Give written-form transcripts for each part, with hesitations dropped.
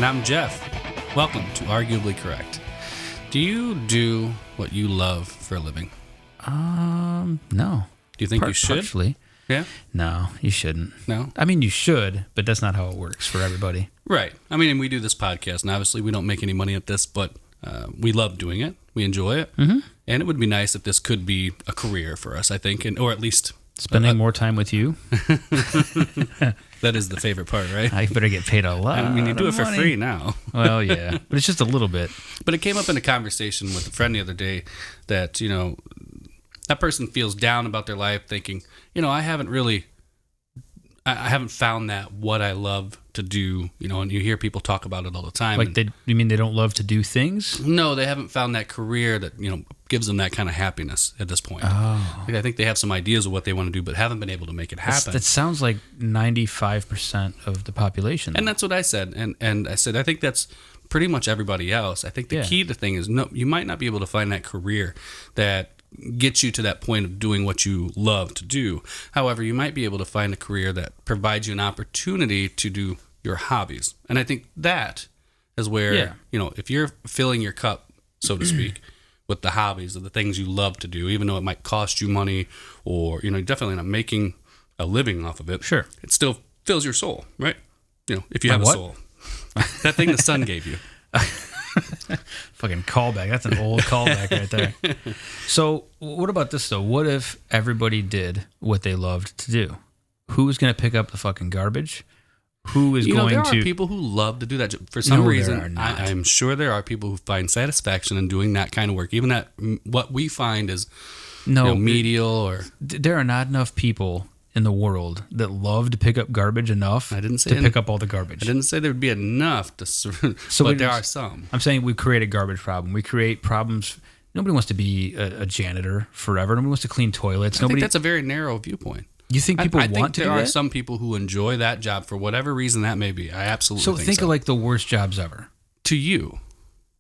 And I'm Jeff. Welcome to Arguably Correct. Do you do what you love for a living? No. Do you think you should? Partially. Yeah? No, you shouldn't. No? I mean, you should, but that's not how it works for everybody. Right. I mean, we do this podcast, and obviously we don't make any money at this, but we love doing it. We enjoy it. Mm-hmm. And it would be nice if this could be a career for us, I think, or at least... Spending more time with you. That is the favorite part, right? I better get paid a lot. I mean, you do it for money. free now. Well, yeah, but it's just a little bit. But it came up in a conversation with a friend the other day that, that person feels down about their life thinking, I haven't found that what I love to do, and you hear people talk about it all the time. Like, you mean they don't love to do things? No, they haven't found that career that, gives them that kind of happiness at this point. Oh. Like, I think they have some ideas of what they want to do, but haven't been able to make it happen. That sounds like 95% of the population. And that's what I said. And I said, I think that's pretty much everybody else. I think the key to the thing is, no, you might not be able to find that career that gets you to that point of doing what you love to do. However, you might be able to find a career that provides you an opportunity to do your hobbies. And I think that is where, if you're filling your cup, so to speak, with the hobbies of the things you love to do, even though it might cost you money or, you're definitely not making a living off of it. Sure. It still fills your soul, right? If you have a soul. That thing the sun gave you. Fucking callback. That's an old callback right there. So what about this, though? What if everybody did what they loved to do? Who's going to pick up the fucking garbage? Who is going to... There are people who love to do that. For some reason, I'm sure there are people who find satisfaction in doing that kind of work. Even that, what we find is medial or... There are not enough people in the world that love to pick up garbage enough to pick up all the garbage. I didn't say there would be enough, but there are some. I'm saying we create a garbage problem. We create problems. Nobody wants to be a janitor forever. Nobody wants to clean toilets. I think that's a very narrow viewpoint. You think people want to do that? I think there are some people who enjoy that job for whatever reason that may be. I absolutely think so. So think of like the worst jobs ever. To you.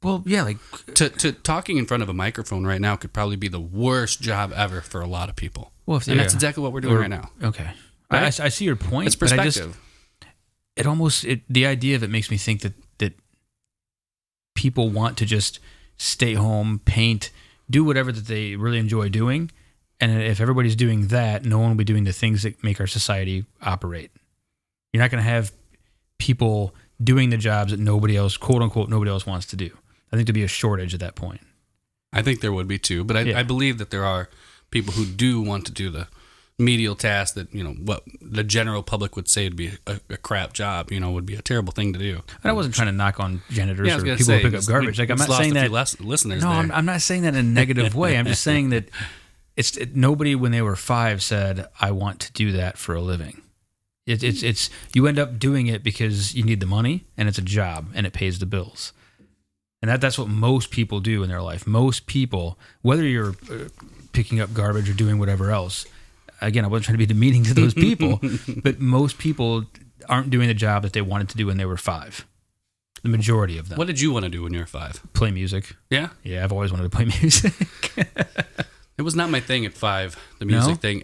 Well, yeah, like... To talking in front of a microphone right now could probably be the worst job ever for a lot of people. Well, and that's exactly what we're doing right now. Okay. Right? I see your point. It's perspective. The idea of it makes me think that people want to just stay home, paint, do whatever that they really enjoy doing. And if everybody's doing that, no one will be doing the things that make our society operate. You're not going to have people doing the jobs that nobody else, quote unquote, nobody else wants to do. I think there'd be a shortage at that point. I think there would be too, but I believe that there are people who do want to do the medial task that, what the general public would say would be a crap job, would be a terrible thing to do. And I wasn't trying to knock on janitors or people who pick up garbage. Like, I'm not saying that. Listeners, no, I'm not saying that in a negative way. I'm just saying that nobody when they were 5 said, I want to do that for a living. It's you end up doing it because you need the money and it's a job and it pays the bills. And that's what most people do in their life. Most people, whether you're picking up garbage or doing whatever else, again, I wasn't trying to be demeaning to those people, but most people aren't doing the job that they wanted to do when they were 5. The majority of them. What did you want to do when you were 5? Play music. Yeah? Yeah, I've always wanted to play music. It was not my thing at 5, the music thing.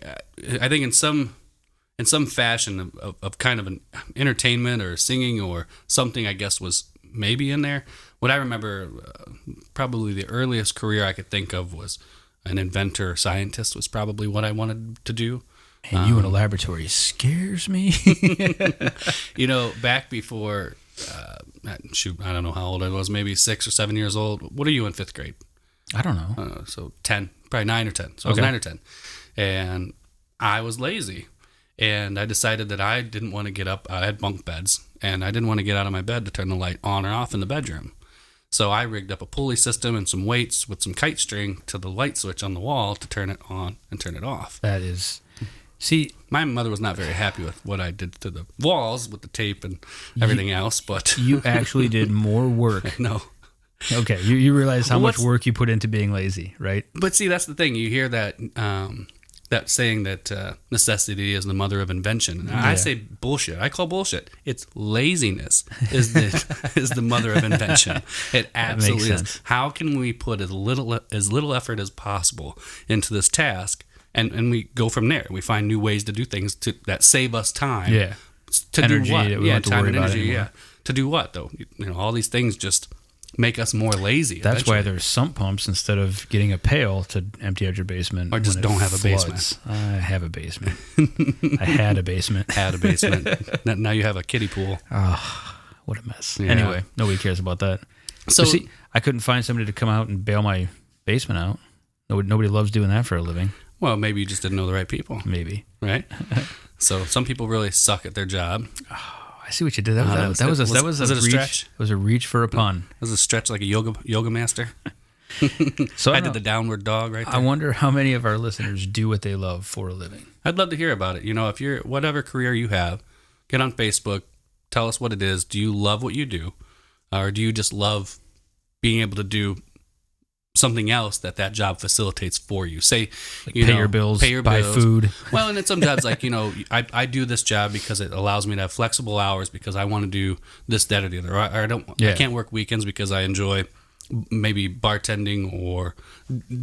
I think in some fashion of kind of an entertainment or singing or something, I guess, was maybe in there. What I remember, probably the earliest career I could think of was an inventor or scientist was probably what I wanted to do. And you in a laboratory scares me. Back before, I don't know how old I was, maybe 6 or 7 years old. What are you in 5th grade? I don't know. So 10, probably 9 or 10. So I was 9 or 10. And I was lazy. And I decided that I didn't want to get up. I had bunk beds. And I didn't want to get out of my bed to turn the light on or off in the bedroom. So I rigged up a pulley system and some weights with some kite string to the light switch on the wall to turn it on and turn it off. That is... See, my mother was not very happy with what I did to the walls with the tape and everything else, but... You actually did more work. No. Okay, you realize how much work you put into being lazy, right? But see, that's the thing. You hear that that saying that necessity is the mother of invention. And I say bullshit. I call bullshit. It's laziness is the mother of invention. It absolutely is. How can we put as little effort as possible into this task, and we go from there. We find new ways to do things that save us time. Yeah. To energy do what? That we don't have to time worry and about energy. anymore. To do what though? All these things just make us more lazy. That's eventually. why there's sump pumps instead of getting a pail to empty out your basement. Or just don't have a basement. I have a basement. I had a basement. Had a basement. Now you have a kiddie pool. Oh, what a mess. Yeah. Anyway, nobody cares about that. So see, I couldn't find somebody to come out and bail my basement out. Nobody loves doing that for a living. well, maybe you just didn't know the right people, Maybe. right? So some people really suck at their job. I see what you did. That was a reach. stretch. It was a reach for a pun. It was a stretch like a yoga master. So I did the downward dog right there. I wonder how many of our listeners do what they love for a living. I'd love to hear about it. If you're whatever career you have, get on Facebook, tell us what it is. Do you love what you do, or do you just love being able to do something else that job facilitates for you? Say, Pay your bills, buy food. Well, and in some jobs, like I do this job because it allows me to have flexible hours because I want to do this, that, or the other. Or I can't work weekends because I enjoy maybe bartending or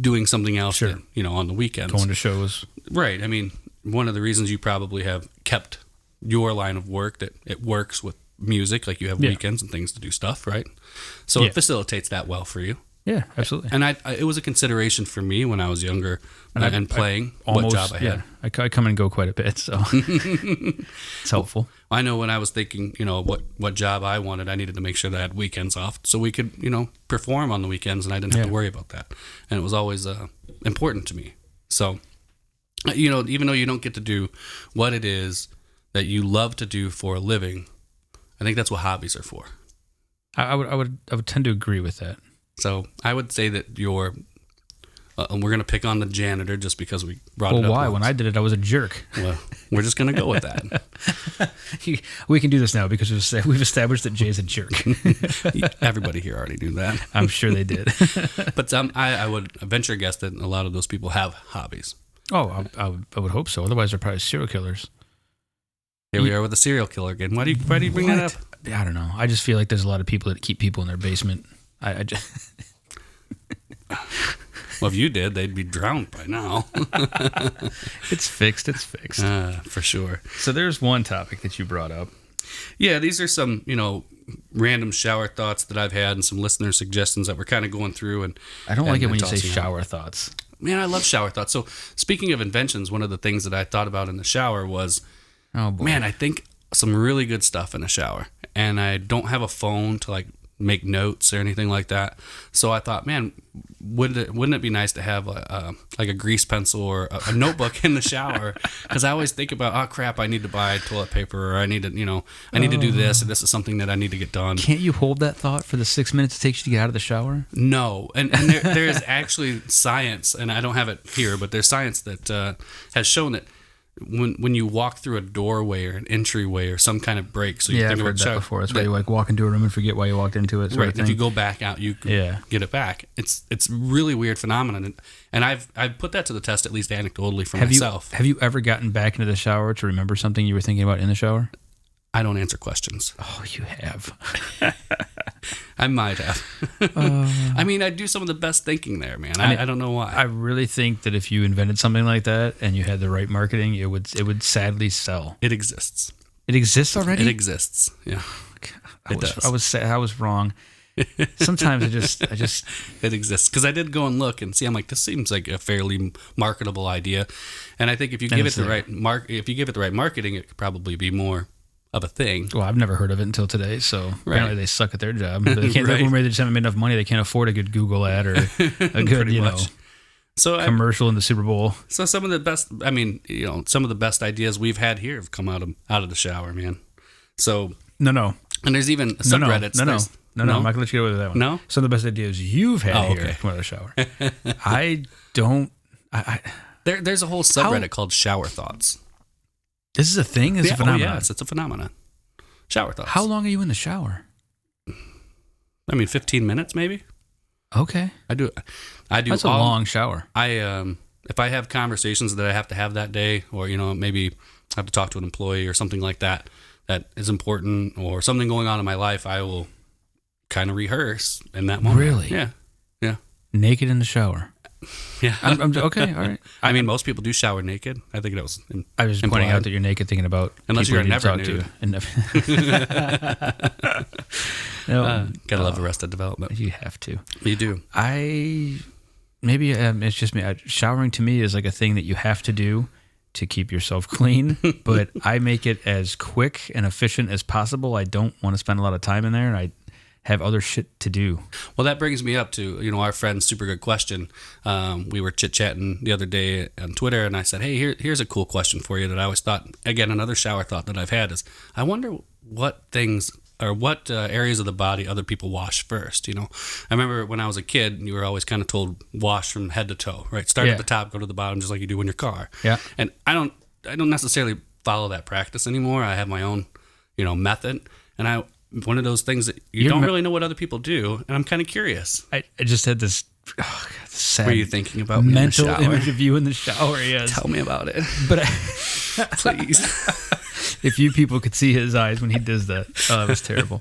doing something else. Sure. On the weekends, Going to shows. Right. I mean, one of the reasons you probably have kept your line of work that it works with music, like you have weekends and things to do stuff, right? So it facilitates that well for you. Yeah, absolutely. And it was a consideration for me when I was younger and playing what job I had. I come and go quite a bit, so it's helpful. I know when I was thinking, what job I wanted, I needed to make sure that I had weekends off so we could, perform on the weekends and I didn't have to worry about that. And it was always important to me. So, even though you don't get to do what it is that you love to do for a living, I think that's what hobbies are for. I would tend to agree with that. So I would say that we're going to pick on the janitor just because we brought it up. Well, why? once. When I did it, I was a jerk. Well, we're just going to go with that. We can do this now because we've established that Jay's a jerk. Everybody here already knew that. I'm sure they did. But I would venture guess that a lot of those people have hobbies. Oh, I would hope so. Otherwise, they're probably serial killers. Here we are with a serial killer again. Why do you bring that up? I don't know. I just feel like there's a lot of people that keep people in their basement. I just... Well, if you did, they'd be drowned by now. It's fixed. For sure. So there's one topic that you brought up. Yeah, these are some, random shower thoughts that I've had and some listener suggestions that we're kind of going through. And I don't like it when you say shower thoughts. Man, I love shower thoughts. So speaking of inventions, one of the things that I thought about in the shower was, oh boy, man, I think some really good stuff in the shower. And I don't have a phone to make notes or anything like that. So I thought, man, wouldn't it be nice to have a grease pencil or a notebook in the shower? Because I always think about, oh crap, I need to buy toilet paper, or I need to do this, or this is something that I need to get done. Can't you hold that thought for the 6 minutes it takes you to get out of the shower? No, and there is actually science, and I don't have it here, but there's science that has shown that when you walk through a doorway or an entryway or some kind of break, so you think I've heard that before. That's why you walk into a room and forget why you walked into it. Right. If you go back out, you can get it back. It's really weird phenomenon, and I've put that to the test, at least anecdotally for myself. Have you ever gotten back into the shower to remember something you were thinking about in the shower? I don't answer questions. Oh, you have. I might have. I mean, I do some of the best thinking there, man. I don't know why. I really think that if you invented something like that and you had the right marketing, it would sadly sell. It exists. It exists already? It exists. Yeah. I was wrong. Sometimes I just it exists because I did go and look and see. I'm like, this seems like a fairly marketable idea, and I think if you give it the right marketing, it could probably be more of a thing. Well, I've never heard of it until today, so apparently they suck at their job. They can't. Right. They just haven't made enough money. They can't afford a good Google ad or a good, commercial in the Super Bowl. So some of the best, some of the best ideas we've had here have come out of the shower, man. So no, and there's even subreddits. No, I'm not gonna let you go with that one. No, some of the best ideas you've had here come out of the shower. I don't. There's a whole subreddit called Shower Thoughts. This is a thing? This is a phenomenon? Oh, yes, it's a phenomenon. Shower thoughts. How long are you in the shower? 15 minutes maybe. Okay. I do. That's a long shower. If I have conversations that I have to have that day, or, maybe I have to talk to an employee or something like that is important, or something going on in my life, I will kind of rehearse in that moment. Really? Yeah. Yeah. Naked in the shower? Yeah. Okay, all right. I mean, most people do shower naked. I think that was. I was just pointing out that you're naked, thinking about unless people you're you never talk nude. to. And no, Gotta love Arrested Development. you have to. You do. Maybe it's just me. Showering to me is like a thing that you have to do to keep yourself clean, but I make it as quick and efficient as possible. I don't want to spend a lot of time in there, and I have other shit to do. Well, that brings me up to, our friend's super good question. We were chit-chatting the other day on Twitter, and I said, hey, here's a cool question for you that I always thought, again, another shower thought that I've had is, I wonder what things or what areas of the body other people wash first. I remember when I was a kid, you were always kind of told wash from head to toe, right? Start at the top, go to the bottom, just like you do in your car. Yeah. And I don't necessarily follow that practice anymore. I have my own, method, and one of those things that you don't really know what other people do, and I'm kind of curious. I just had this, sad Were you thinking about me mental in the shower? image of you in the shower? Yes. Tell me about it, But please. if you people could see his eyes when he does that, that was terrible.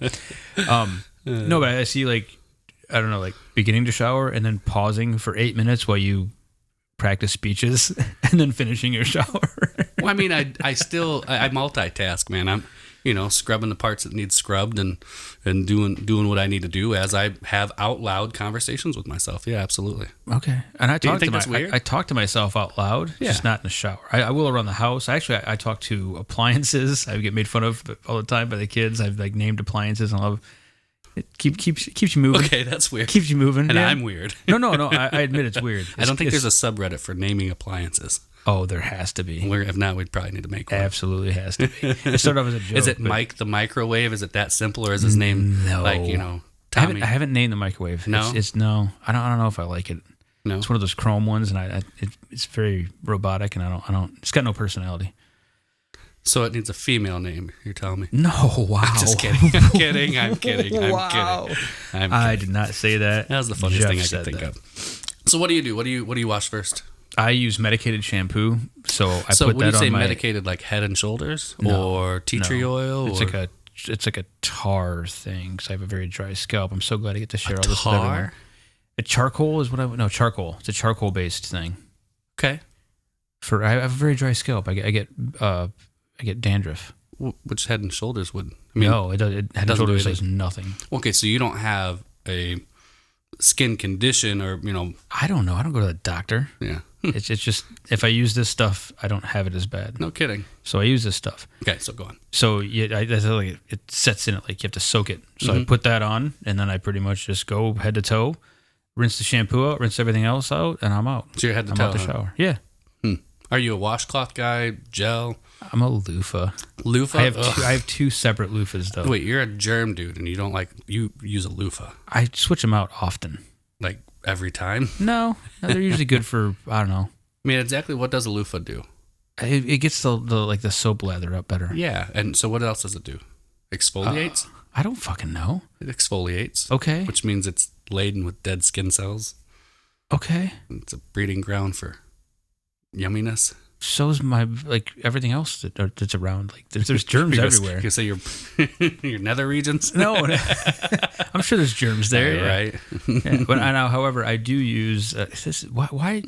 No, but I see beginning to shower and then pausing for 8 minutes while you practice speeches and then finishing your shower. Well, I mean, I multitask, man. I'm, scrubbing the parts that need scrubbed and doing what I need to do as I have out loud conversations with myself. Yeah, absolutely. Okay. And I talk I talk to myself out loud, just not in the shower. I will around the house. Actually, I talk to appliances. I get made fun of all the time by the kids. I've named appliances and I love it. Keeps you moving. Okay, that's weird. Keeps you moving. And I'm weird. No. I admit it's weird. I don't think there's a subreddit for naming appliances. Oh, there has to be. If not, we'd probably need to make one. Absolutely has to be. It started off as a joke. Is it Mike the Microwave? Is it that simple, or is his name Tommy? I haven't named the microwave. No? It's no. I don't know if I like it. No. It's one of those chrome ones, and it's very robotic, and I don't. It's got no personality. So it needs a female name. You're telling me? No, wow. I'm just kidding. I'm kidding. Wow. I'm kidding. I did not say that. That was the funniest Jeff thing I could think that. of. So what do you do? What do you wash first? I use medicated shampoo, so I So put when you that say on my medicated, like Head and Shoulders or tea tree no. oil? It's like a tar thing because I have a very dry scalp. I'm so glad I get to share all this tar? with everyone. A charcoal is what no charcoal. It's a charcoal based thing. Okay. I have a very dry scalp. I get dandruff. Which Head and Shoulders would? No, Head and Shoulders do does nothing. Okay, so you don't have a skin condition or I don't know. I don't go to the doctor. Yeah. It's just if I use this stuff, I don't have it as bad. No kidding. So I use this stuff. Okay, so go on. So it sets in it like you have to soak it. So I put that on, and then I pretty much just go head to toe, rinse the shampoo out, rinse everything else out, and I'm out. So you're head to I'm toe. out the shower. Yeah. Are you a washcloth guy? Gel? I'm a loofah. Loofah? I have two separate loofahs though. Wait, you're a germ dude, and you use a loofah I switch them out often. like every time. No, they're usually good for I don't know. I mean, exactly what does a loofah do? It gets the soap lather up better. Yeah, and so what else does it do? Exfoliates? I don't fucking know. It exfoliates. Okay. Which means it's laden with dead skin cells. Okay. It's a breeding ground for yumminess. So's my everything else that's around. Like there's germs everywhere. You say your nether regions? No, I'm sure there's germs there. Yeah. Right. Yeah. But however, I do use this. Why?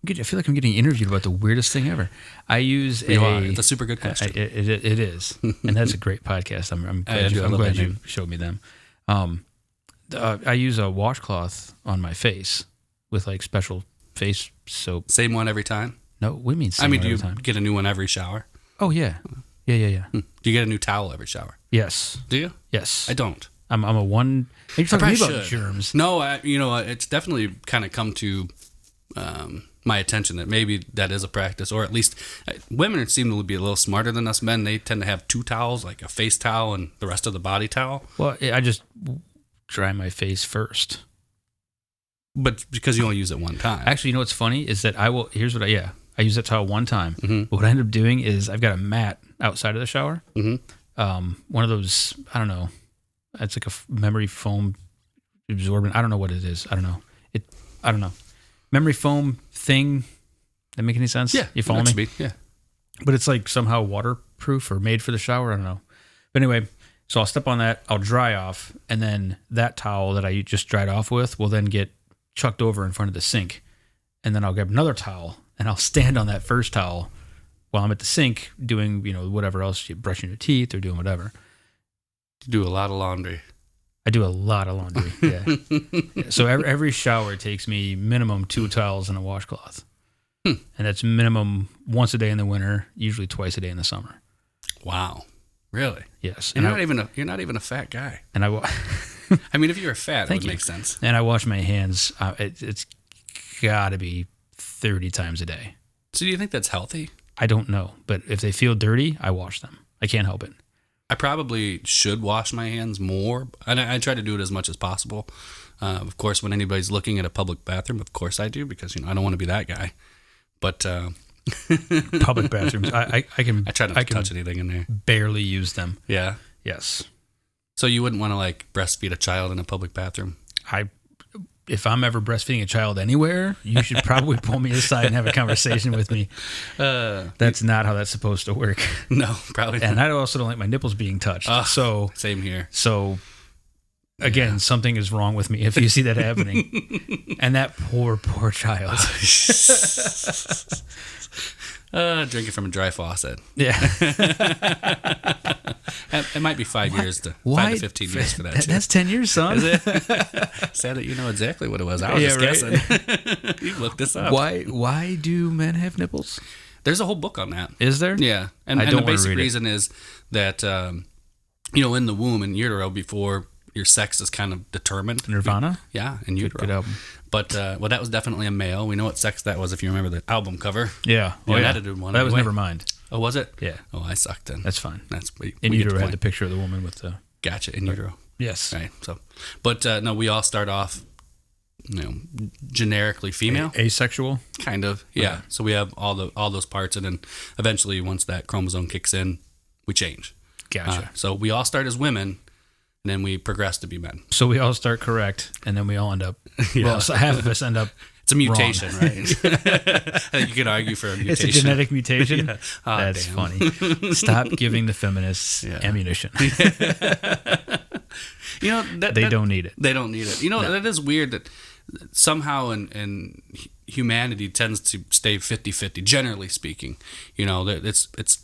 I feel like I'm getting interviewed about the weirdest thing ever. I use It's a super good question. It is, and that's a great podcast. I'm glad you showed me them. I use a washcloth on my face with special face soap. Same one every time? No, what do you mean? Do you get a new one every shower? Oh yeah. Yeah. Do you get a new towel every shower? Yes. Do you? Yes. I don't. I'm a one. You're talking to me about germs. No, it's definitely kind of come to my attention that maybe that is a practice, or at least women seem to be a little smarter than us men. They tend to have two towels, like a face towel and the rest of the body towel. Well, I just dry my face first. But because you only use it one time. Actually, you know what's funny is that I use that towel one time. Mm-hmm. But what I end up doing is I've got a mat outside of the shower. Mm-hmm. One of those, I don't know. It's like a memory foam absorbent. I don't know what it is. I don't know. Memory foam thing. That make any sense? Yeah. You follow me? Yeah. But it's somehow waterproof or made for the shower. I don't know. But anyway, so I'll step on that. I'll dry off. And then that towel that I just dried off with will then get chucked over in front of the sink. and then I'll grab another towel, and I'll stand on that first towel while I'm at the sink doing, whatever else, brushing your teeth or doing whatever. You do a lot of laundry. I do a lot of laundry, yeah. Yeah. So every shower takes me minimum 2 towels and a washcloth. And that's minimum once a day in the winter, usually twice a day in the summer. Wow. Really? Yes. And you're not even a fat guy. And I mean, if you were fat, it would make sense. And I wash my hands. It's got to be 30 times a day. So do you think that's healthy? I don't know. But if they feel dirty, I wash them. I can't help it. I probably should wash my hands more. And I try to do it as much as possible. Of course, when anybody's looking at a public bathroom, of course I do, because I don't want to be that guy. But public bathrooms, I try not to touch anything in there. Barely use them. Yeah. Yes. So you wouldn't want to breastfeed a child in a public bathroom? If I'm ever breastfeeding a child anywhere, you should probably pull me aside and have a conversation with me. That's not how that's supposed to work. No, probably not. And I also don't like my nipples being touched. So same here. So again, something is wrong with me if you see that happening. And that poor child. Drinking from a dry faucet. Yeah. It might be 5 to 15 years for that. That's 10 years, son. Is it? Sad that you know exactly what it was. I was just guessing. You looked this up. Why do men have nipples? There's a whole book on that. Is there? Yeah. And the basic reason is that, in the womb, in utero, before your sex is kind of determined. Nirvana? Yeah, in utero. Good album. But, that was definitely a male. We know what sex that was if you remember the album cover. Yeah. An edited one. That was Nevermind. Oh, was it? Yeah. Oh, I sucked then. That's fine. In utero had the picture of the woman with the... Gotcha, in utero. Yes. Right, so... But, no, we all start off, generically female. Asexual? Kind of, yeah. Okay. So we have all those parts, and then eventually once that chromosome kicks in, we change. Gotcha. So we all start as women, and then we progress to be men. So we all start correct, and then we all end up... Yeah. Well, so half of us end up... It's a mutation, right? I think you could argue for a mutation. It's a genetic mutation? Yeah. That's funny. Stop giving the feminists ammunition. They don't need it. They don't need it. That is weird that somehow in humanity tends to stay 50-50, generally speaking. It's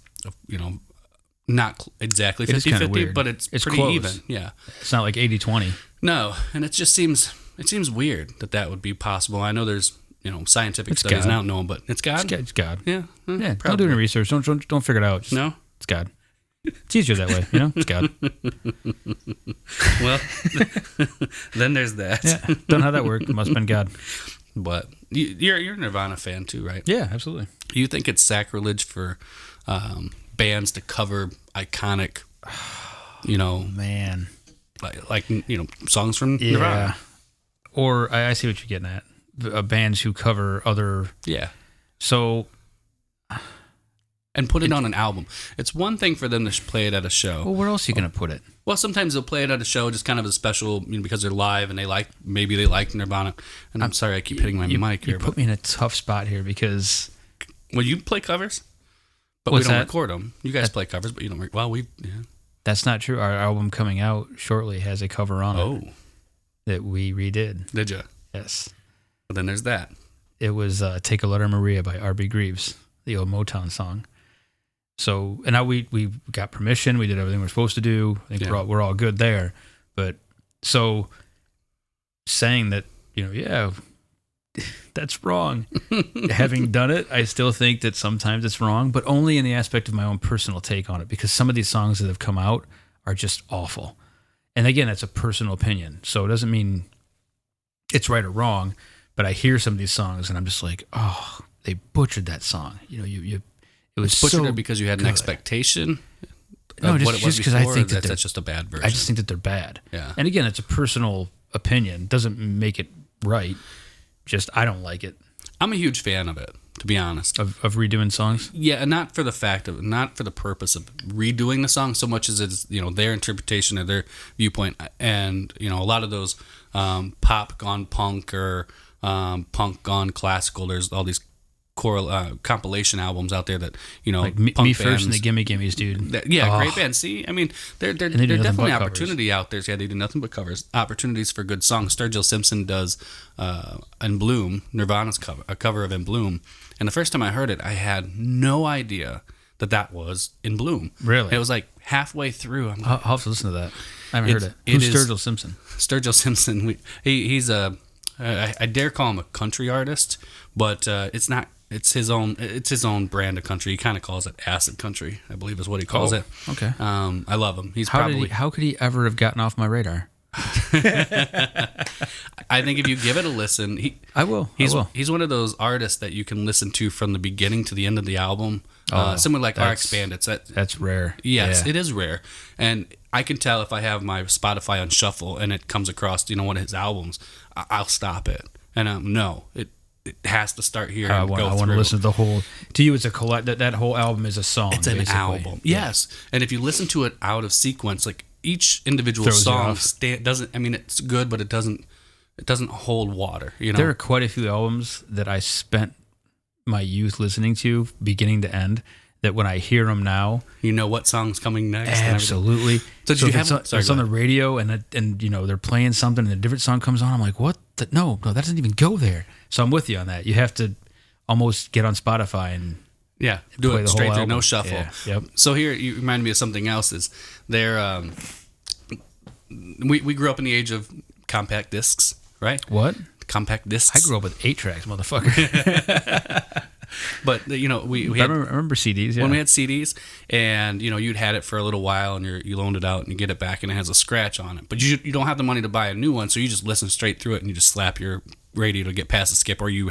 not exactly 50-50, but it's pretty close. Even. Yeah. It's not like 80-20. No, and it just seems weird that would be possible. I know there's scientific studies, and I don't know them, but it's God. It's God. Yeah. Yeah. Don't do any research. Don't figure it out. No. It's God. It's easier that way. It's God. Well, then there's that. Yeah. Don't know how that worked. It must have been God. But you're a Nirvana fan too, right? Yeah, absolutely. You think it's sacrilege for bands to cover iconic, man, like songs from Nirvana? Or I see what you're getting at. Bands who cover other... Yeah. So... And put it on an album. It's one thing for them to play it at a show. Well, where else are you going to put it? Well, sometimes they'll play it at a show, just kind of a special, because they're live and maybe they like Nirvana. And I'm sorry, I keep hitting my mic here. You put me in a tough spot here because... Well, you play covers, but we don't record them. You guys play covers, but you don't. Yeah. That's not true. Our album coming out shortly has a cover on it. Oh. That we redid. Did you? Yes. Well, then there's that. It was Take a Letter Maria by R.B. Greaves, the old Motown song. So, and now we got permission. We did everything we're supposed to do. I think we're all good there. But so saying that, that's wrong. Having done it, I still think that sometimes it's wrong, but only in the aspect of my own personal take on it, because some of these songs that have come out are just awful. And again, that's a personal opinion. So it doesn't mean it's right or wrong, but I hear some of these songs and I'm just like, oh, they butchered that song. It was butchered so it because you had an expectation of what it was because before, I think that's just a bad version. I just think that they're bad. Yeah. And again, it's a personal opinion. It doesn't make it right. Just, I don't like it. I'm a huge fan of it, to be honest. Of redoing songs? Yeah, and not for the purpose of redoing the song so much as it's, their interpretation or their viewpoint. And, a lot of those pop gone punk or punk gone classical, there's all these compilation albums out there that, you know, like Me punk First bands, and the Gimme Gimmes, dude. great bands. See, I mean, there do definitely nothing but opportunity out there. Yeah, they do nothing but covers. Opportunities for good songs. Sturgill Simpson does In Bloom, Nirvana's a cover of In Bloom. And the first time I heard it, I had no idea that was In Bloom. Really? It was like halfway through. I'm like, I'll have to listen to that. I haven't heard it. Who's Sturgill Simpson? Sturgill Simpson. He's I dare call him a country artist, but it's not. It's his own brand of country. He kind of calls it acid country, I believe is what he calls it. Okay. I love him. How could he ever have gotten off my radar? I think if you give it a listen, I will. He's one of those artists that you can listen to from the beginning to the end of the album. Similar like RX Bandits. That's rare. Yes, Yeah. it is rare, and I can tell if I have my Spotify on shuffle and it comes across, you know, one of his albums, I'll stop it. And no, it has to start here. I want to listen to the whole. To you, it's a collect. That whole album is a song. It's an basically. album. Yes, and if you listen to it out of sequence, like each individual song doesn't. I mean, it's good, but it doesn't hold water. You know, there are quite a few albums that I spent my youth listening to, beginning to end. That when I hear them now, you know what song's coming next. Absolutely. So if it's on the radio and you know they're playing something and a different song comes on, I'm like, what? No, that doesn't even go there. So I'm with you on that. You have to almost get on Spotify and do it straight through, album. no shuffle. Yeah. Yep. So here, you remind me of something else. Is there? We grew up in the age of compact discs, right? What? Compact discs. I grew up with 8 tracks, motherfucker. But you know, we I remember CDs. Yeah. When we had CDs, and you know, you'd had it for a little while, and you loaned it out, and you get it back, and it has a scratch on it. But you don't have the money to buy a new one, so you just listen straight through it, and you just slap your radio to get past the skip, or you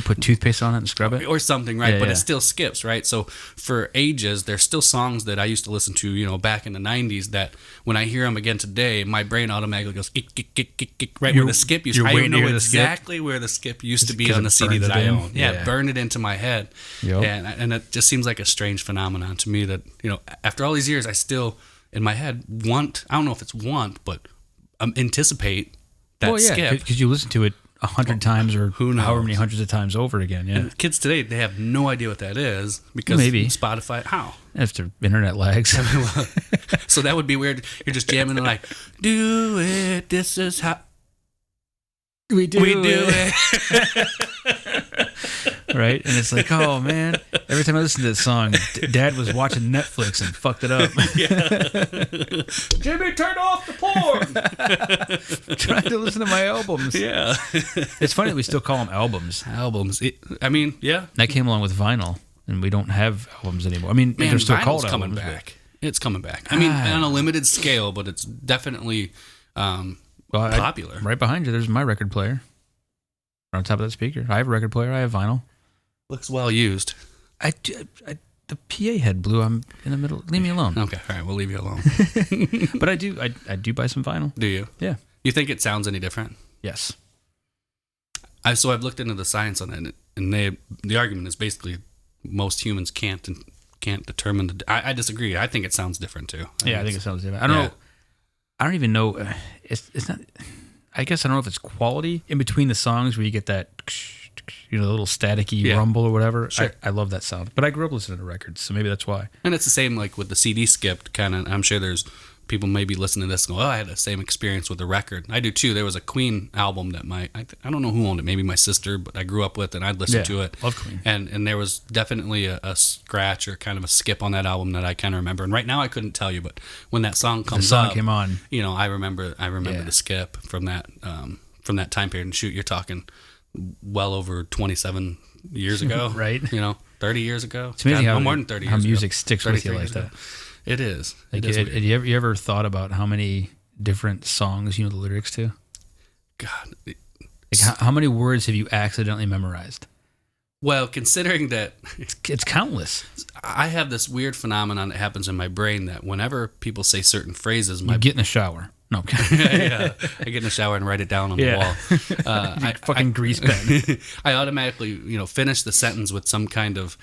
put toothpaste on it and scrub it, or something, right? Yeah, but yeah. it still skips, right? So for ages, there's still songs that I used to listen to, you know, back in the '90s. That when I hear them again today, my brain automatically goes kick, kick, kick, kick, kick, right where the skip used. I know exactly where the skip used to be on the CD that I own. Yeah, burn it into my head. Yep. And it just seems like a strange phenomenon to me that, you know, after all these years, I still in my head want. I don't know if it's want, but anticipate that skip because you listen to it 100 times or however many hundreds of times over again. Yeah. And kids today, they have no idea what that is because maybe Spotify. How? If their internet lags. So that would be weird. You're just jamming and like, do it. This is how we do it. Right? And it's like, oh man, every time I listen to this song, Dad was watching Netflix and fucked it up. Jimmy, turn off the porn. Trying to listen to my albums. Yeah. It's funny that we still call them albums. I mean, yeah. That came along with vinyl, and we don't have albums anymore. I mean, Man, they're still vinyl's called coming albums. back. It's coming back. I mean, on a limited scale, but it's definitely popular. Right behind you, there's my record player. Right on top of that speaker. I have a record player. I have vinyl. Looks well used. The PA head blew. I'm in the middle. Leave me alone. Okay, all right, we'll leave you alone. But I do buy some vinyl. Do you? Yeah. You think it sounds any different? Yes. So I've looked into the science on it, and the argument is basically most humans can't determine I disagree. I think it sounds different too. I think it sounds different. I don't know. I don't even know. It's not. I guess I don't know if it's quality in between the songs where you get that, you know, the little staticky rumble or whatever. Sure. I love that sound. But I grew up listening to records, so maybe that's why. And it's the same like with the CD skipped kind of. I'm sure there's people maybe listening to this and go, oh, I had the same experience with the record. I do too. There was a Queen album that I don't know who owned it, maybe my sister, but I grew up with, and I'd listen to it. Love Queen. And there was definitely a scratch or kind of a skip on that album that I kind of remember. And right now I couldn't tell you, but when that song came on, you know, I remember the skip from that time period. And shoot, you're talking well over 27 years ago, right? You know, 30 years ago. It's amazing how more than 30 years how music ago. sticks with you like that. It is. Like, it is weird. You ever thought about how many different songs you know the lyrics to? God. Like how many words have you accidentally memorized? Well, considering that it's countless. I have this weird phenomenon that happens in my brain that whenever people say certain phrases, you get in the shower. No, yeah, I get in the shower and write it down on the wall. Fucking grease pen. I automatically, you know, finish the sentence with some kind of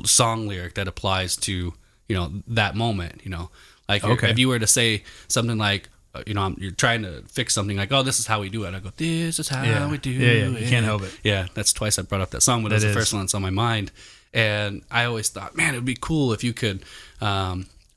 song lyric that applies to, you know, that moment. You know, like if you were to say something like you're trying to fix something like, oh, this is how we do it. I go, this is how we do it. You can't help it. Yeah, that's twice I brought up that song, but it's the first one that's on my mind. And I always thought, man, it would be cool if you could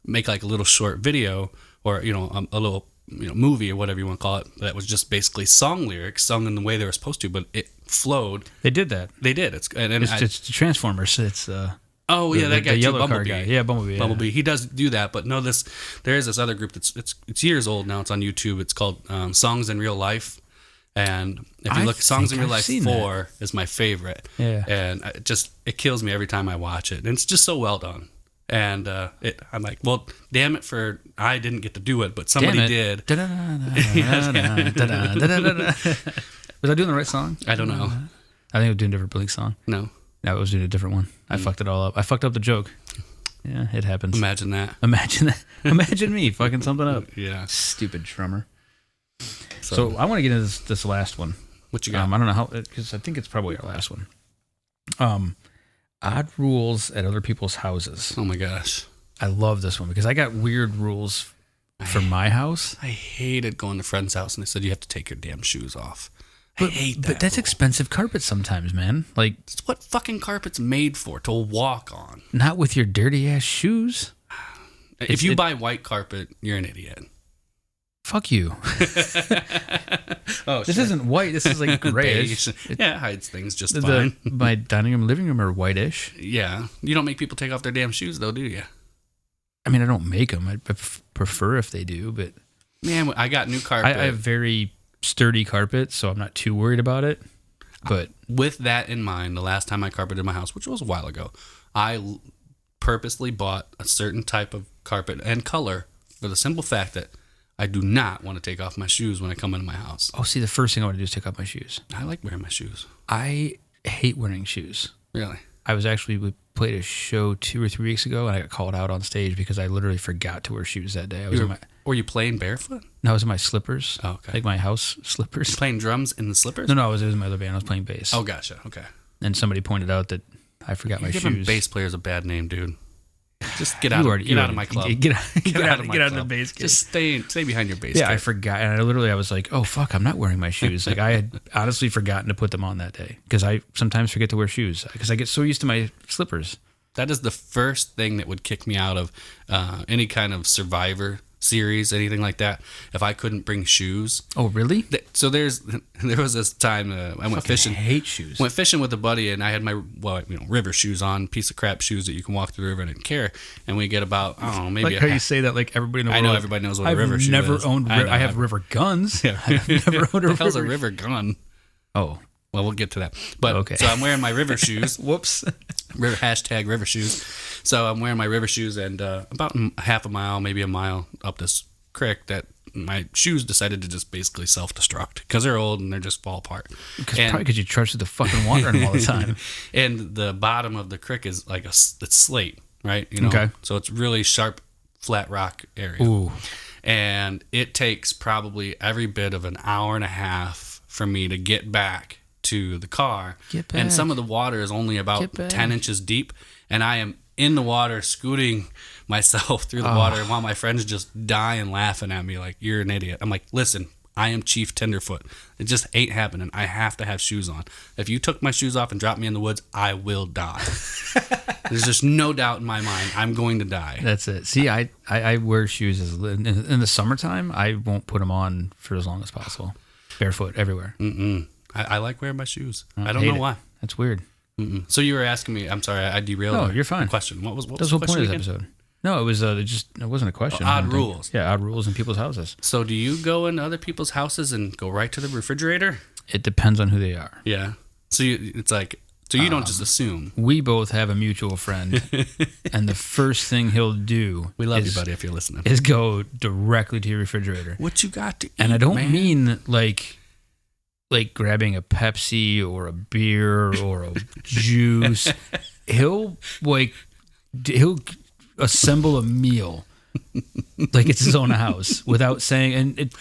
make like a little short video or, a little movie or whatever you want to call it that was just basically song lyrics sung in the way they were supposed to, but it flowed. They did that. They did. It's Transformers. It's that guy, the yellow Bumblebee. car guy. Yeah, Bumblebee. Bumblebee. He does do that, but no, there is this other group it's years old now. It's on YouTube. It's called Songs in Real Life, and if you look, Songs in Real Life 4 is my favorite. Yeah, and it kills me every time I watch it, and it's just so well done. And I'm like, well, damn it I didn't get to do it, but somebody did. Was I doing the right song? I don't know. I think I was doing a different Blink song. No, I was doing a different one. I fucked it all up. I fucked up the joke. Yeah, it happens. Imagine that. Imagine me fucking something up. Yeah. Stupid drummer. So I want to get into this last one. What you got? I don't know how, because I think it's probably our last one. Odd rules at other people's houses. Oh my gosh. I love this one because I got weird rules for my house. I hated going to friends' house and they said you have to take your damn shoes off. I hate that. But that's expensive carpet sometimes, man. Like, it's what fucking carpet's made for, to walk on. Not with your dirty ass shoes. If you buy white carpet, you're an idiot. Fuck you. This isn't white. This is like grayish. It hides things just fine. My dining room, living room are whitish. Yeah. You don't make people take off their damn shoes, though, do you? I mean, I don't make them. I prefer if they do, but... Man, I got new carpet. I have very sturdy carpet, so I'm not too worried about it. But with that in mind, the last time I carpeted my house, which was a while ago, I purposely bought a certain type of carpet and color for the simple fact that I do not want to take off my shoes when I come into my house. Oh, see, the first thing I want to do is take off my shoes. I like wearing my shoes. I hate wearing shoes. Really? We played a show 2 or 3 weeks ago, and I got called out on stage because I literally forgot to wear shoes that day. Were you playing barefoot? No, I was in my slippers. Oh, okay. Like my house slippers. You playing drums in the slippers? No, it was in my other band. I was playing bass. Oh, gotcha. Okay. And somebody pointed out that I forgot my shoes. Giving bass players a bad name, dude. Just get out of my club. Get out of the bass. Just stay behind your bass. Yeah, I forgot, and I was like, "Oh fuck, I'm not wearing my shoes." Like I had honestly forgotten to put them on that day because I sometimes forget to wear shoes because I get so used to my slippers. That is the first thing that would kick me out of any kind of Survivor series, anything like that, if I couldn't bring shoes. Oh, really? So there was this time I went fishing. I hate shoes. Went fishing with a buddy, and I had my river shoes on, piece of crap shoes that you can walk through the river and didn't care. And we get about, I don't know, maybe like how you say that, like everybody in the world. I know everybody knows what a river shoe is. I've never owned. I have river guns. Yeah. I've never owned a river. What the hell's a river gun? Oh. Well, we'll get to that. But okay. So I'm wearing my river shoes. Whoops. Hashtag river shoes. So I'm wearing my river shoes, and about half a mile, maybe a mile up this creek, that my shoes decided to just basically self-destruct because they're old and they just fall apart. Probably because you trudge through the fucking water in them all the time. And the bottom of the creek is like it's slate, right? Okay. So it's really sharp, flat rock area. Ooh. And it takes probably every bit of an hour and a half for me to get back to the car. And some of the water is only about 10 inches deep, and I am in the water scooting myself through the water while my friends just dying laughing at me like, you're an idiot. I'm like, listen, I am Chief Tenderfoot. It just ain't happening. I have to have shoes on. If you took my shoes off and dropped me in the woods, I will die. There's just no doubt in my mind I'm going to die. That's it. See, I wear shoes in the summertime. I won't put them on for as long as possible. Barefoot everywhere. I like wearing my shoes. I don't know why. That's weird. So you were asking me. I'm sorry, I derailed. No, you're fine. Question. What was the whole point of again? this episode? No, it was it wasn't a question. Odd rules. Yeah, odd rules in people's houses. So do you go into other people's houses and go right to the refrigerator? It depends on who they are. Yeah. So you don't just assume. We both have a mutual friend, and the first thing he'll do, we love you, buddy, if you're listening, is go directly to your refrigerator. What you got to eat? And I don't mean like grabbing a Pepsi or a beer or a juice. He'll assemble a meal like it's his own house without saying. And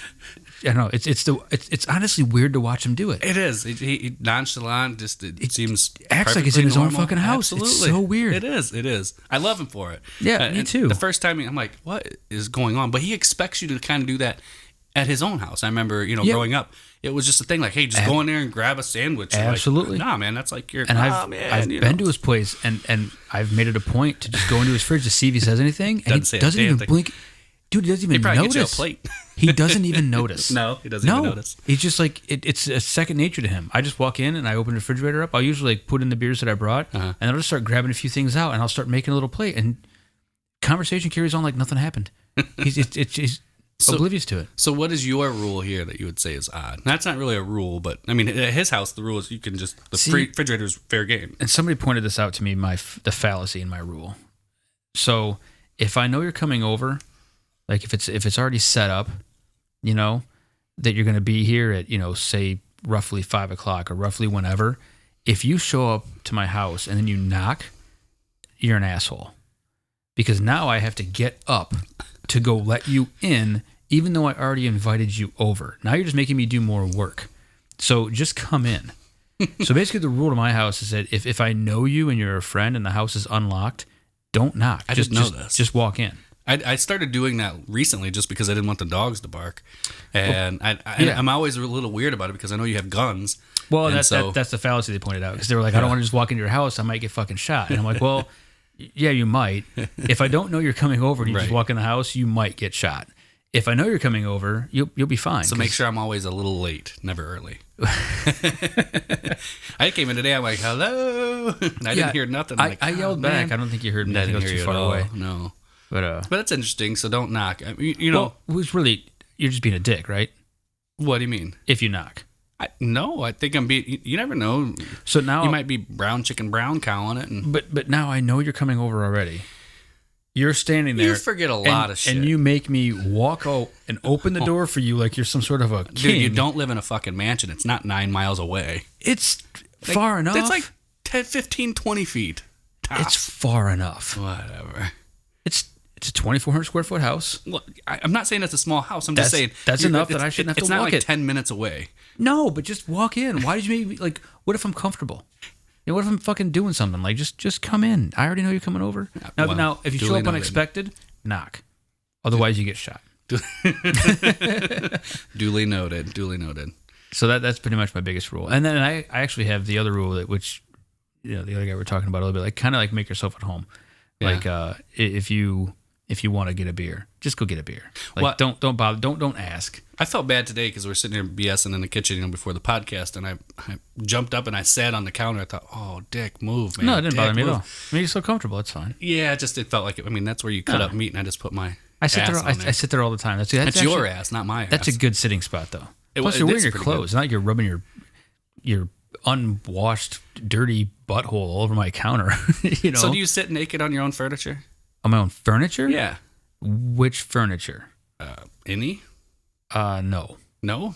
I don't know. It's honestly weird to watch him do it. It is. He nonchalant. Just it seems acts like it's in his own fucking house. Absolutely. It's so weird. It is. I love him for it. Yeah, me too. The first time I'm like, what is going on? But he expects you to kind of do that at his own house. I remember, growing up, it was just a thing like, hey, just go in there and grab a sandwich. Absolutely. Like, nah, man, that's like your. And I've been to his place, and I've made it a point to just go into his fridge to see if he says anything, and he doesn't even blink. Dude, he doesn't even notice. Get you a plate. He doesn't even notice. No, he doesn't even notice. He's just like, it's a second nature to him. I just walk in and I open the refrigerator up. I'll usually put in the beers that I brought, and I'll just start grabbing a few things out, and I'll start making a little plate, and conversation carries on like nothing happened. He's oblivious to it. So what is your rule here that you would say is odd? That's not really a rule, but I mean, at his house, the rule is you can just, refrigerator's fair game. And somebody pointed this out to me, the fallacy in my rule. So if I know you're coming over, like if it's already set up, that you're going to be here at, say roughly 5 o'clock or roughly whenever, if you show up to my house and then you knock, you're an asshole. Because now I have to get up to go let you in, even though I already invited you over. Now you're just making me do more work. So just come in. So basically the rule to my house is that if I know you and you're a friend and the house is unlocked, don't knock. I just know this. Just walk in. I started doing that recently just because I didn't want the dogs to bark. And I'm always a little weird about it because I know you have guns. Well, that's the fallacy they pointed out. Because they were like, I don't want to just walk into your house. I might get fucking shot. And I'm like, well, yeah, you might. If I don't know you're coming over and you just walk in the house, you might get shot. If I know you're coming over, you'll be fine. So make sure I'm always a little late, never early. I came in today, I'm like, hello. And I didn't hear nothing. I yelled back. I don't think you heard me. I think I was too far away. No. But that's interesting, so don't knock. I mean, Well, you're just being a dick, right? What do you mean? If you knock. No, I think I'm being. You never know. So now you might be brown cow on it. But now I know you're coming over already. You're standing there. You forget a lot of shit. And you make me walk out and open the door for you like you're some sort of a king. Dude, you don't live in a fucking mansion. It's not 9 miles away. It's far enough. It's like 10, 15, 20 feet. Tops. It's far enough. Whatever. It's a 2,400 square foot house. Look, I'm not saying it's a small house. I'm just saying that's enough that I shouldn't have to walk it. It's not like 10 minutes away. No, but just walk in. Why did you make me like? What if I'm comfortable? What if I'm fucking doing something? Like just come in. I already know you're coming over. Now if you show up unexpected, knock. Otherwise, you get shot. Duly noted. So that's pretty much my biggest rule. And then I actually have the other rule which the other guy we were talking about a little bit, like kind of like make yourself at home. Yeah. Like if you want to get a beer, just go get a beer. Like don't bother. Don't ask. I felt bad today because we're sitting here BSing in the kitchen, before the podcast, and I jumped up and I sat on the counter. I thought, oh, Dick, move, man. No, it didn't bother me at all. I mean, you're so comfortable. It's fine. Yeah, it felt like it. I mean, that's where you cut up meat, and I just put my I sit there all the time. That's actually, your ass, not my ass. That's a good sitting spot, though. Plus, you're wearing your clothes. It's not like you're rubbing your unwashed, dirty butthole all over my counter. So do you sit naked on your own furniture? On my own furniture? Yeah. Which furniture? Any? No. No?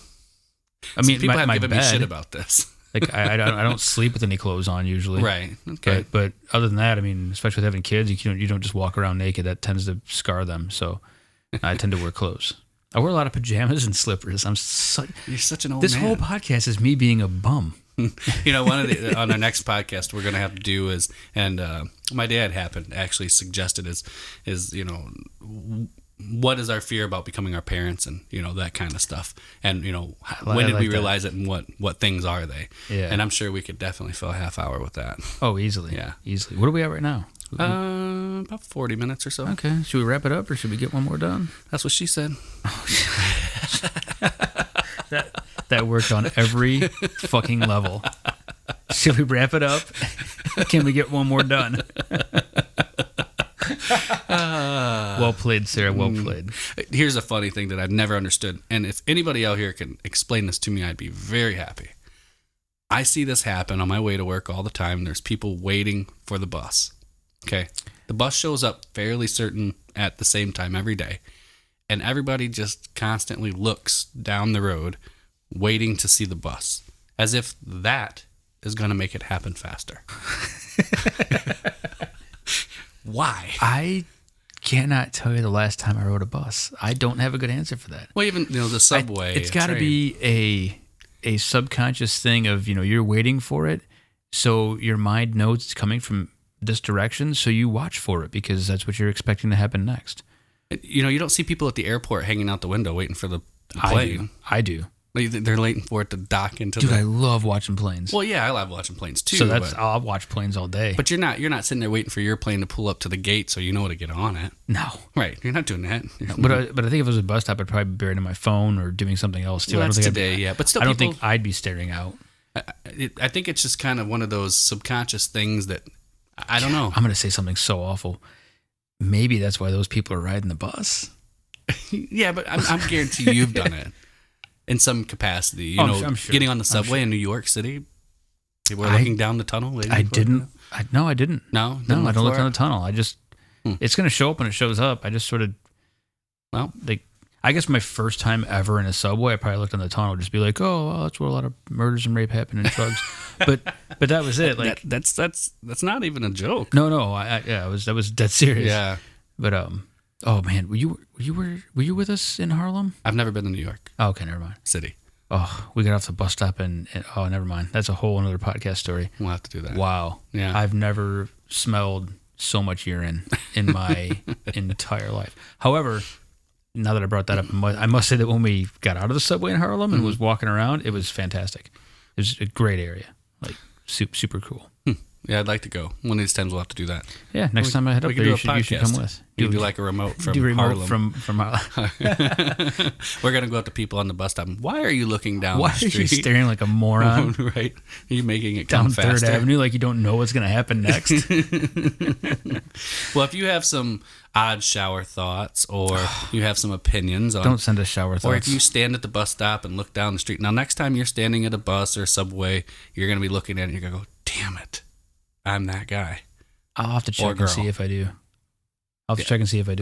I mean, people have my given bed, me shit about this. Like I don't sleep with any clothes on usually. Right. Okay. But other than that, I mean, especially with having kids, you don't just walk around naked. That tends to scar them. So I tend to wear clothes. I wear a lot of pajamas and slippers. You're such an old man. This whole podcast is me being a bum. One of the on our next podcast we're gonna have to do is, and my dad actually suggested is what is our fear about becoming our parents, and that kind of stuff, and when did we realize it, and what things are they? Yeah. And I'm sure we could definitely fill a half hour with that. Oh, easily. Yeah, easily. What are we at right now? About 40 minutes or so. Okay. Should we wrap it up, or should we get one more done? That's what she said. That worked on every fucking level. Should we wrap it up? Can we get one more done? Well played, Sarah. Well played. Here's a funny thing that I've never understood, and if anybody out here can explain this to me, I'd be very happy. I see this happen on my way to work all the time. There's people waiting for the bus. Okay, the bus shows up fairly certain at the same time every day, and everybody just constantly looks down the road waiting to see the bus, as if that is going to make it happen faster. Why? I cannot tell you the last time I rode a bus. I don't have a good answer for that. Well, even the subway. It's got to be a subconscious thing of you're waiting for it, so your mind knows it's coming from this direction, so you watch for it because that's what you're expecting to happen next. You don't see people at the airport hanging out the window waiting for the plane. I do. They're waiting for it to dock into. Dude, I love watching planes. Well, yeah, I love watching planes too. So I'll watch planes all day. But you're not sitting there waiting for your plane to pull up to the gate so you know to get on it. No. Right. You're not doing that. No, but I think if it was a bus stop, I'd probably be buried in my phone or doing something else too. Well, that's today, yeah. But still, I don't think I'd be staring out. I think it's just kind of one of those subconscious things that I don't know. I'm going to say something so awful. Maybe that's why those people are riding the bus. Yeah, but I'm guarantee you've done it in some capacity. You know, I'm sure. Getting on the subway in New York City. People are looking down the tunnel. I didn't. No, I didn't. No, I don't look down the tunnel. I just, it's going to show up when it shows up. I just sort of, I guess my first time ever in a subway, I probably looked in the tunnel, just be like, oh, well, that's where a lot of murders and rape happen and drugs. but that was it. Like that's not even a joke. No, that was dead serious. Yeah. But oh man, were you with us in Harlem? I've never been to New York. Oh, okay, never mind. City. Oh, we got off the bus stop and oh, never mind. That's a whole another podcast story. We'll have to do that. Wow. Yeah. I've never smelled so much urine in my entire life. However, now that I brought that up, I must say that when we got out of the subway in Harlem and was walking around, it was fantastic. It was a great area, like super cool. Yeah, I'd like to go. One of these times we'll have to do that. Yeah, next time I head up there, you should come with. Do like a remote from Harlem. From Harlem. We're going to go up to people on the bus stop. Why are you looking down the street? Why are you staring like a moron? Right. Are you making it down come faster? 3rd Avenue like you don't know what's going to happen next? Well, if you have some odd shower thoughts or you have some opinions on... Don't send us shower thoughts. Or if you stand at the bus stop and look down the street. Now, next time you're standing at a bus or a subway, you're going to be looking at it and you're going to go, damn it. I'm that guy. I'll have to check and see if I do.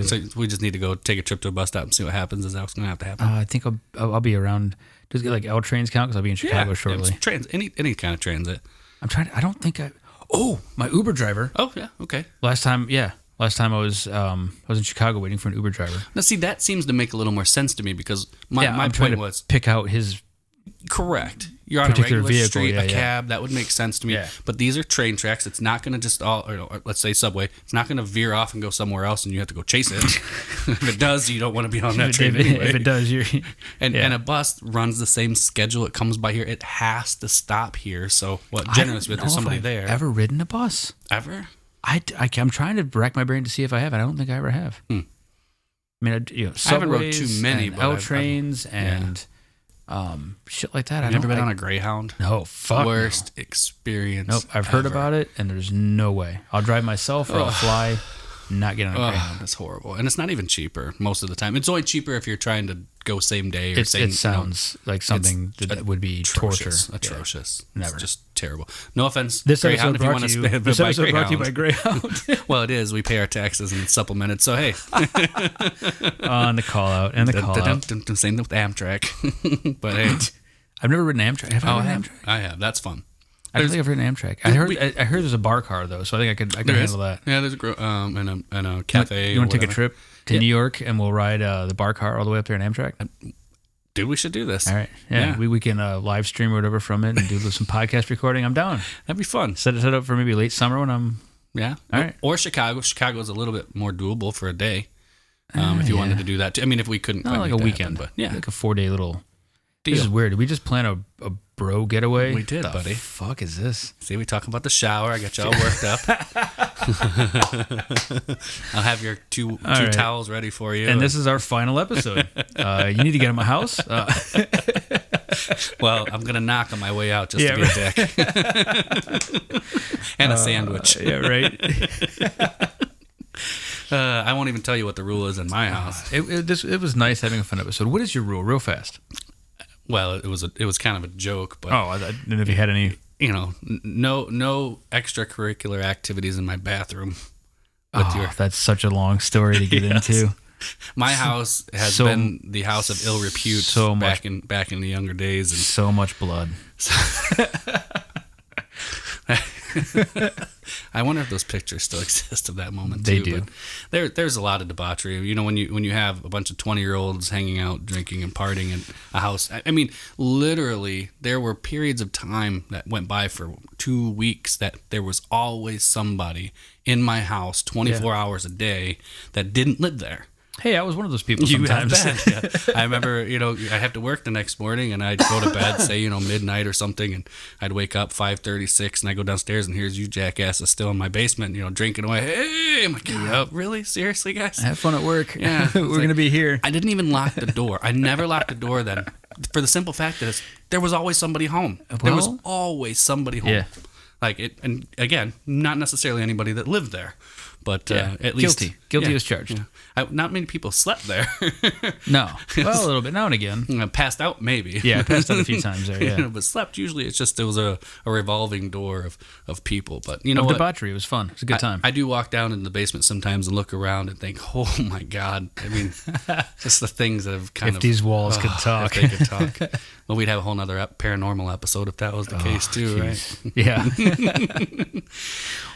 So we just need to go take a trip to a bus stop and see what happens. Is that what's going to have to happen? I think I'll be around. Does it get like L trains count? Because I'll be in Chicago shortly. Any kind of transit. I don't think Oh, my Uber driver. Oh yeah, okay. Last time I was in Chicago waiting for an Uber driver. Now see, that seems to make a little more sense to me because my point was pick out his. Correct. You're on a regular vehicle, street, a cab. That would make sense to me. Yeah. But these are train tracks. It's not going to just or let's say subway. It's not going to veer off and go somewhere else, and you have to go chase it. If it does, you don't want to be on that train anyway. If it does, you're. And a bus runs the same schedule. It comes by here. It has to stop here. So generous with there's somebody there. Ever ridden a bus? Ever? I'm trying to rack my brain to see if I have. I don't think I ever have. I mean, I haven't rode too many, but L trains and. Shit like that. I've never been on a Greyhound. No, fuck. Worst experience. Nope. I've heard about it, and there's no way. I'll drive myself or I'll fly. Not get on a Greyhound. That's horrible, and it's not even cheaper most of the time. It's only cheaper if you're trying to go same day or same. It sounds like something that would be torture. Atrocious. Yeah. Never. It's just terrible. No offense. This Greyhound, episode brought to you by Greyhound. Well, it is. We pay our taxes and supplement it. So hey, on the call out and the call out. Same with Amtrak, but hey, I've never ridden Amtrak. Have I ridden Amtrak? I have. That's fun. I don't think I've ridden Amtrak. I heard there's a bar car though, so I think I could handle that. Yeah, there's a cafe. You want to take a trip to New York and we'll ride the bar car all the way up there in Amtrak? Dude, we should do this. All right. Yeah. We can live stream or whatever from it and do some podcast recording. I'm down. That'd be fun. Set it up for maybe late summer when I'm. Yeah. All right. Or Chicago. Chicago's a little bit more doable for a day. If you wanted to do that too. I mean, if we couldn't. Not like a weekend, but yeah, like a 4-day little. Deal. This is weird. Did we just plan a bro getaway? We did, buddy. Fuck is this? See, we talk about the shower. I got you all worked up. I'll have your two towels ready for you. And this is our final episode. You need to get in my house. Well, I'm going to knock on my way out just to be a dick. And a sandwich. Yeah, right. I won't even tell you what the rule is in my house. It was nice having a fun episode. What is your rule, real fast? Well, it was kind of a joke, but I didn't know if you had any. No extracurricular activities in my bathroom. That's such a long story to get into. My house has been the house of ill repute back in the younger days, and so much blood. I wonder if those pictures still exist of that moment. They too, do. But there's a lot of debauchery. When you have a bunch of 20-year-olds hanging out, drinking and partying in a house. I mean, literally, there were periods of time that went by for 2 weeks that there was always somebody in my house 24 hours a day that didn't live there. Hey, I was one of those people You sometimes. have been, yeah. I remember, I have to work the next morning, and I'd go to bed, say, midnight or something, and I'd wake up 5:36, and I go downstairs, and here's you jackasses still in my basement, drinking away. Hey, I'm like, really? Seriously, guys? Have fun at work. Yeah. We're going to be here. I didn't even lock the door. I never locked the door then, for the simple fact that there was always somebody home. There was always somebody home. Yeah. And again, not necessarily anybody that lived there, but at least guilty as charged. Yeah. Not many people slept there. No, well, a little bit now and again. Passed out maybe. Yeah, I passed out a few times there. Yeah, but slept usually. It's just there was a revolving door of people. But you know of what? Debauchery. It was fun. It was a good time. I do walk down in the basement sometimes and look around and think, oh my God. I mean, just the things that have kind if these walls could talk. If they could talk. Well, we'd have a whole nother paranormal episode if that was the case too, geez. right? Yeah.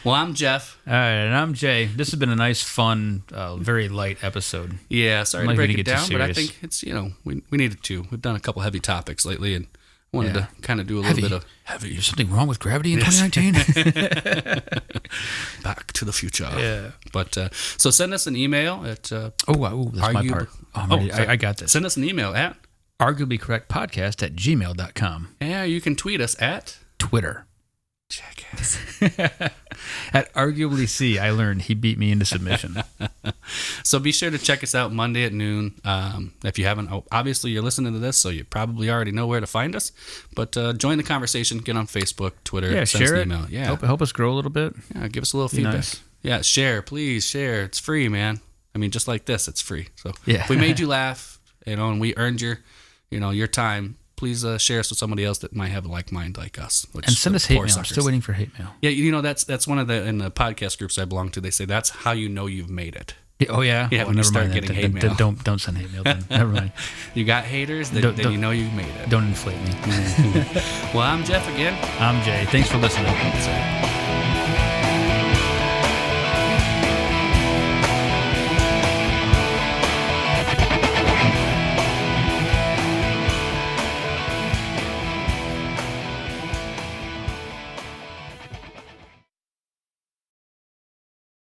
Well, I'm Jeff. All right, and I'm Jay. This has been a nice, fun, very light episode. Yeah, sorry I'm to not break gonna it get too down, but I serious. think it's, we needed to. We've done a couple heavy topics lately, and wanted to kind of do a little Heavy. bit of Heavy. Is something wrong with gravity in 2019? Back to the Future. Yeah. But so send us an email at that's my part. I got this. Send us an email at arguablycorrectpodcast@gmail.com. Yeah, you can tweet us at Twitter. Jackass. At Arguably C, I learned he beat me into submission. So be sure to check us out Monday at noon. If you haven't, obviously you're listening to this, so you probably already know where to find us. But join the conversation. Get on Facebook, Twitter. Yeah, send share us it. an email. Yeah, Help us grow a little bit. yeah. Give us a little Be feedback. nice. Yeah, share, please share. It's free, man. I mean, just like this, it's free. So Yeah. if we made you laugh, and we earned your time. Please share us with somebody else that might have a like mind like us. And send us hate mail. I'm still waiting for hate mail. Yeah, that's one of in the podcast groups I belong to. They say that's how you know you've made it. Oh yeah. Yeah, when you start getting hate mail. Don't send hate mail. Then. Never mind. You got haters, then you know you've made it. Don't inflate me. Well, I'm Jeff again. I'm Jay. Thanks for listening. Sorry.